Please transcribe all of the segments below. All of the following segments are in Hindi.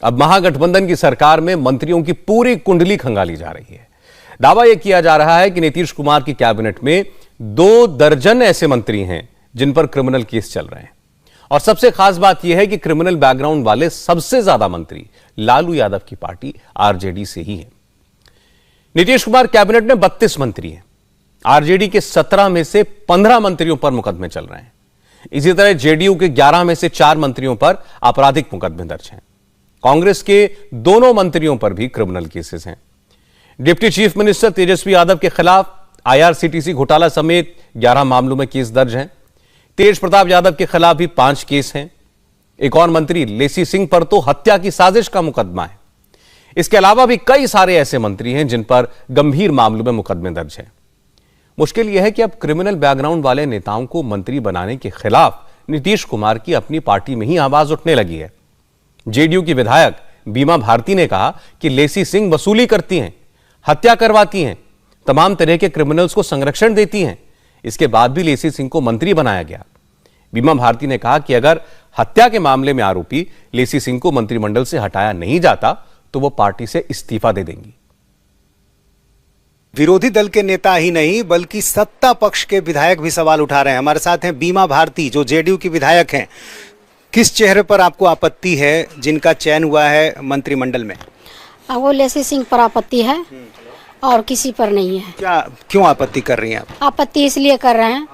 अब महागठबंधन की सरकार में मंत्रियों की पूरी कुंडली खंगाली जा रही है। दावा यह किया जा रहा है कि नीतीश कुमार की कैबिनेट में 2 दर्जन ऐसे मंत्री हैं जिन पर क्रिमिनल केस चल रहे हैं। और सबसे खास बात यह है कि क्रिमिनल बैकग्राउंड वाले सबसे ज्यादा मंत्री लालू यादव की पार्टी आरजेडी से ही है। नीतीश कुमार कैबिनेट में 32 मंत्री हैं। आरजेडी के 17 में से 15 मंत्रियों पर मुकदमे चल रहे हैं। इसी तरह जेडीयू के 11 में से 4 मंत्रियों पर आपराधिक मुकदमे दर्ज हैं। कांग्रेस के दोनों मंत्रियों पर भी क्रिमिनल केसेस हैं। Deputy chief minister Tejashwi Yadav के खिलाफ आईआरसीटीसी घोटाला समेत 11 मामलों में केस दर्ज हैं। तेज प्रताप यादव के खिलाफ भी 5 केस हैं। एक और मंत्री लेसी सिंह पर तो हत्या की साजिश का मुकदमा है। इसके अलावा भी कई सारे ऐसे मंत्री हैं जिन पर गंभीर मामलों में मुकदमे दर्ज हैं। मुश्किल यह है कि अब क्रिमिनल बैकग्राउंड वाले नेताओं को मंत्री बनाने के खिलाफ नीतीश कुमार की अपनी पार्टी में ही आवाज उठने लगी है। जेडीयू की विधायक बीमा भारती ने कहा कि लेसी सिंह वसूली करती हैं, हत्या करवाती हैं, तमाम तरह के क्रिमिनल्स को संरक्षण देती हैं। इसके बाद भी लेसी सिंह को मंत्री बनाया गया। बीमा भारती ने कहा कि अगर हत्या के मामले में आरोपी लेसी सिंह को मंत्रिमंडल से हटाया नहीं जाता तो वो पार्टी से इस्तीफा दे देंगी। विरोधी दल के नेता ही नहीं बल्कि सत्ता पक्ष के विधायक भी सवाल उठा रहे हैं। हमारे साथ हैं बीमा भारती जो जेडीयू की विधायक हैं। किस चेहरे पर आपको आपत्ति है जिनका चयन हुआ है मंत्रिमंडल में? वो लेसी सिंह पर आपत्ति है और किसी पर नहीं है। क्यों आपत्ति कर रही हैं आप? आपत्ति इसलिए कर रहे हैं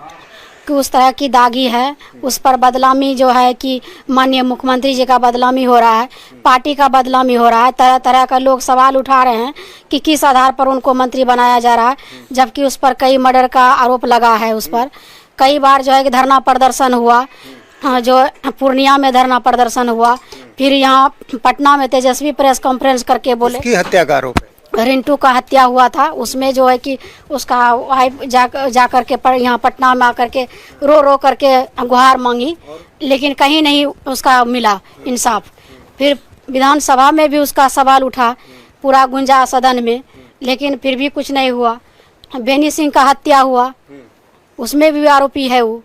कि उस तरह की दागी है, उस पर बदनामी जो है कि माननीय मुख्यमंत्री जी का बदनामी हो रहा है, पार्टी का बदनामी हो रहा है। तरह तरह का लोग सवाल उठा रहे हैं कि किस आधार पर उनको मंत्री बनाया जा रहा है, जबकि उस पर कई मर्डर का आरोप लगा है। उस पर कई बार जो है कि धरना प्रदर्शन हुआ, जो पूर्णिया में धरना प्रदर्शन हुआ, फिर यहाँ पटना में तेजस्वी प्रेस कॉन्फ्रेंस करके बोले की हत्या का आरोप है। रिंटू का हत्या हुआ था, उसमें जो है कि उसका वाइफ जा करके यहाँ पटना में आकर के रो करके गुहार मांगी, लेकिन कहीं नहीं उसका मिला इंसाफ। फिर विधानसभा में भी उसका सवाल उठा, पूरा गुंजा सदन में, लेकिन फिर भी कुछ नहीं हुआ। बेनी सिंह का हत्या हुआ, उसमें भी आरोपी है, वो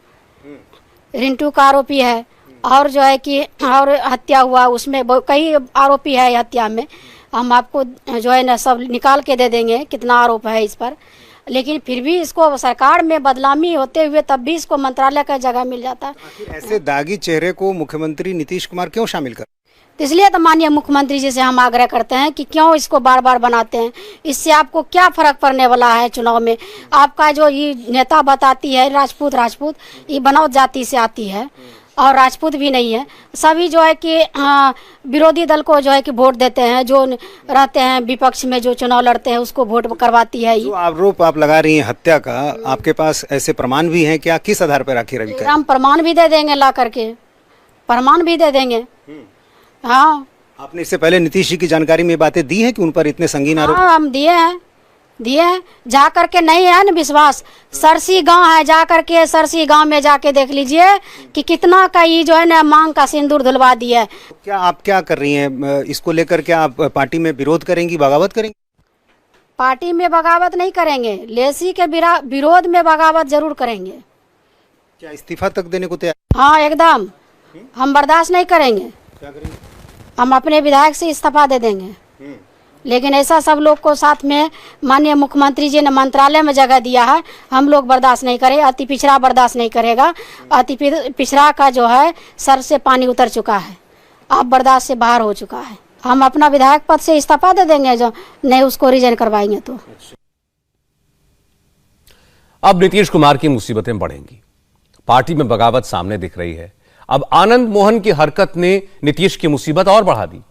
रिंटू का आरोपी है। और जो है कि और हत्या हुआ, उसमें कई आरोपी है हत्या में। हम आपको जो है ना सब निकाल के दे देंगे कितना आरोप है इस पर, लेकिन फिर भी इसको सरकार में बदनामी होते हुए तब भी इसको मंत्रालय का जगह मिल जाता है। ऐसे दागी चेहरे को मुख्यमंत्री नीतीश कुमार क्यों शामिल कर? इसलिए तो माननीय मुख्यमंत्री जी से हम आग्रह करते हैं कि क्यों इसको बार बार बनाते हैं। इससे आपको क्या फर्क पड़ने वाला है चुनाव में? आपका जो ये नेता बताती है राजपूत ये बनौत जाति से आती है और राजपूत भी नहीं है। सभी जो है कि विरोधी दल को जो है कि वोट देते हैं, जो रहते हैं विपक्ष में जो चुनाव लड़ते हैं उसको वोट करवाती है। जो आरोप आप लगा रही हैं हत्या का, आपके पास ऐसे प्रमाण भी हैं क्या? किस आधार पर आखिर अभी? हम प्रमाण भी दे देंगे, ला करके प्रमाण भी दे देंगे। हाँ, आपने इससे पहले नीतीश जी की जानकारी में बातें दी हैं कि उन पर इतने संगीन आरोप? हाँ, हम दिए हैं जा करके। नहीं है ना विश्वास, सरसी गांव है, जा करके सरसी गांव में जाके देख लीजिए कि कितना का ये जो है ना मांग का सिंदूर धुलवा दिया है। क्या आप क्या कर रही हैं इसको लेकर? क्या आप पार्टी में विरोध करेंगी, बगावत करेंगी? पार्टी में बगावत नहीं करेंगे, लेसी के विरोध में बगावत जरूर करेंगे। क्या इस्तीफा तक देने को तैयार? हाँ एकदम, हम बर्दाश्त नहीं करेंगे। क्या करेंगे? हम अपने विधायक से इस्तीफा दे देंगे। लेकिन ऐसा सब लोग को साथ में माननीय मुख्यमंत्री जी ने मंत्रालय में जगह दिया है, हम लोग बर्दाश्त नहीं करें। अति पिछड़ा बर्दाश्त नहीं करेगा। अति पिछड़ा का जो है सर से पानी उतर चुका है, अब बर्दाश्त से बाहर हो चुका है। हम अपना विधायक पद से इस्तीफा दे देंगे, जो नहीं उसको रिजाइन करवाएंगे तो। अब नीतीश कुमार की मुसीबतें बढ़ेंगी। पार्टी में बगावत सामने दिख रही है। अब आनंद मोहन की हरकत ने नीतीश की मुसीबत और बढ़ा दी।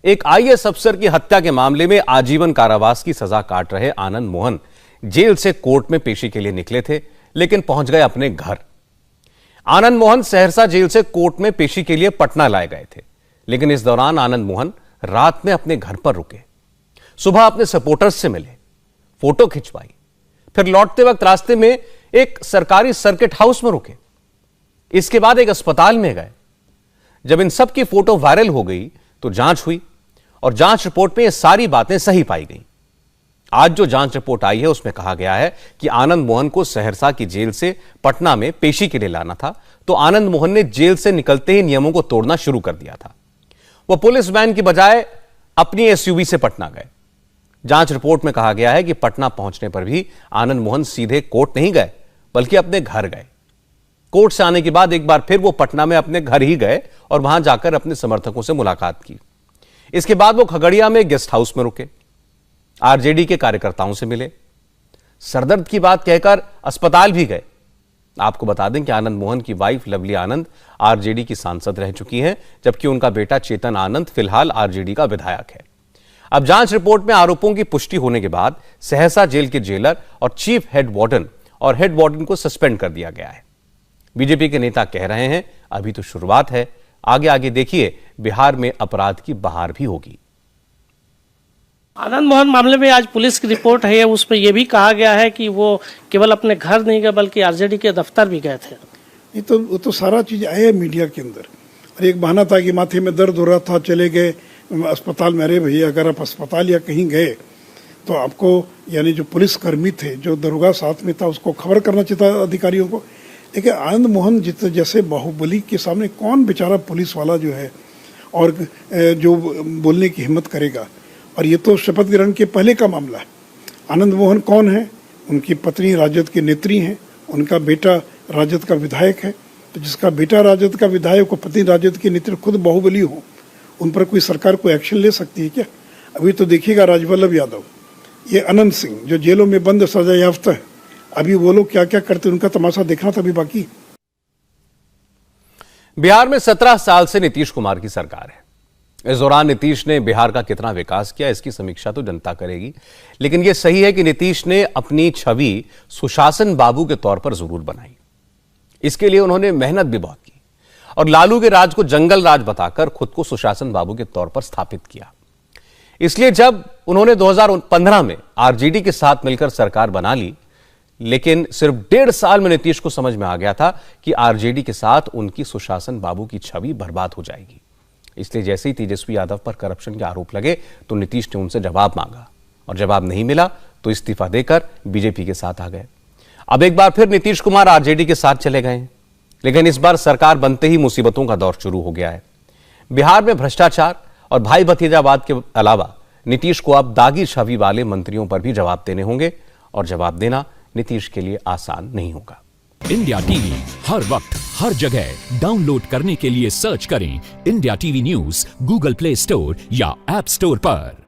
एक आईएएस अफसर की हत्या के मामले में आजीवन कारावास की सजा काट रहे आनंद मोहन जेल से कोर्ट में पेशी के लिए निकले थे, लेकिन पहुंच गए अपने घर। आनंद मोहन सहरसा जेल से कोर्ट में पेशी के लिए पटना लाए गए थे, लेकिन इस दौरान आनंद मोहन रात में अपने घर पर रुके। सुबह अपने सपोर्टर्स से मिले, फोटो खिंचवाई, फिर लौटते वक्त रास्ते में एक सरकारी सर्किट हाउस में रुके। इसके बाद एक अस्पताल में गए। जब इन सब की फोटो वायरल हो गई तो जांच हुई और जांच रिपोर्ट में ये सारी बातें सही पाई गई। आज जो जांच रिपोर्ट आई है उसमें कहा गया है कि आनंद मोहन को सहरसा की जेल से पटना में पेशी के लिए लाना था, तो आनंद मोहन ने जेल से निकलते ही नियमों को तोड़ना शुरू कर दिया था। वो पुलिस वैन की बजाय अपनी एसयूवी से पटना गए। जांच रिपोर्ट में कहा गया है कि पटना पहुंचने पर भी आनंद मोहन सीधे कोर्ट नहीं गए, बल्कि अपने घर गए। कोर्ट से आने के बाद एक बार फिर वो पटना में अपने घर ही गए और वहां जाकर अपने समर्थकों से मुलाकात की। इसके बाद वो खगड़िया में गेस्ट हाउस में रुके, आरजेडी के कार्यकर्ताओं से मिले, सरदर्द की बात कहकर अस्पताल भी गए। आपको बता दें कि आनंद मोहन की वाइफ लवली आनंद आरजेडी की सांसद रह चुकी हैं, जबकि उनका बेटा चेतन आनंद फिलहाल आरजेडी का विधायक है। अब जांच रिपोर्ट में आरोपों की पुष्टि होने के बाद सहसा जेल के जेलर और चीफ हेड वार्डन को सस्पेंड कर दिया गया है। बीजेपी के नेता कह रहे हैं अभी तो शुरुआत है, आगे आगे देखिए बिहार में अपराध की बहार भी होगी। आनंद मोहन मामले में आज पुलिस की रिपोर्ट है, उसमें यह भी कहा गया है कि वो केवल अपने घर नहीं गए बल्कि आरजेडी के दफ्तर भी गए थे। ये तो सारा चीज आया मीडिया के अंदर। और एक बहाना था कि माथे में दर्द हो रहा था, चले गए अस्पताल में। अरे भैया, अगर आप अस्पताल या कहीं गए तो आपको यानी जो पुलिसकर्मी थे, जो दरोगा साथ में था, उसको खबर करना चाहिए था अधिकारियों को। लेकिन आनंद मोहन जैसे बाहुबली के सामने कौन बेचारा पुलिस वाला जो है और जो बोलने की हिम्मत करेगा। और ये तो शपथ ग्रहण के पहले का मामला है। आनंद मोहन कौन है? उनकी पत्नी राजद की नेत्री हैं, उनका बेटा राजद का विधायक है। तो जिसका बेटा राजद का विधायक को पत्नी राजद की नेत्री खुद बाहुबली हो, उन पर कोई सरकार कोई एक्शन ले सकती है क्या? अभी तो देखिएगा राजवल्लभ यादव, ये अनंत सिंह जो जेलों में बंद सजा याफ्ता है, अभी वो लोग क्या क्या करते उनका तमाशा देखना था अभी बाकी। बिहार में 17 साल से नीतीश कुमार की सरकार है। इस दौरान नीतीश ने बिहार का कितना विकास किया, इसकी समीक्षा तो जनता करेगी। लेकिन यह सही है कि नीतीश ने अपनी छवि सुशासन बाबू के तौर पर जरूर बनाई। इसके लिए उन्होंने मेहनत भी बहुत की और लालू के राज को जंगल राज बताकर खुद को सुशासन बाबू के तौर पर स्थापित किया। इसलिए जब उन्होंने 2015 में आरजेडी के साथ मिलकर सरकार बना ली, लेकिन सिर्फ 1.5 साल में नीतीश को समझ में आ गया था कि आरजेडी के साथ उनकी सुशासन बाबू की छवि बर्बाद हो जाएगी। इसलिए जैसे ही तेजस्वी यादव पर करप्शन के आरोप लगे तो नीतीश ने उनसे जवाब मांगा और जवाब नहीं मिला तो इस्तीफा देकर बीजेपी के साथ आ गए। अब एक बार फिर नीतीश कुमार आरजेडी के साथ चले गए हैं, लेकिन इस बार सरकार बनते ही मुसीबतों का दौर शुरू हो गया है। बिहार में भ्रष्टाचार और भाई भतीजावाद के अलावा नीतीश को अब दागी छवि वाले मंत्रियों पर भी जवाब देने होंगे और जवाब देना नीतीश के लिए आसान नहीं होगा। इंडिया टीवी हर वक्त हर जगह डाउनलोड करने के लिए सर्च करें India TV news Google play store या ऐप स्टोर पर।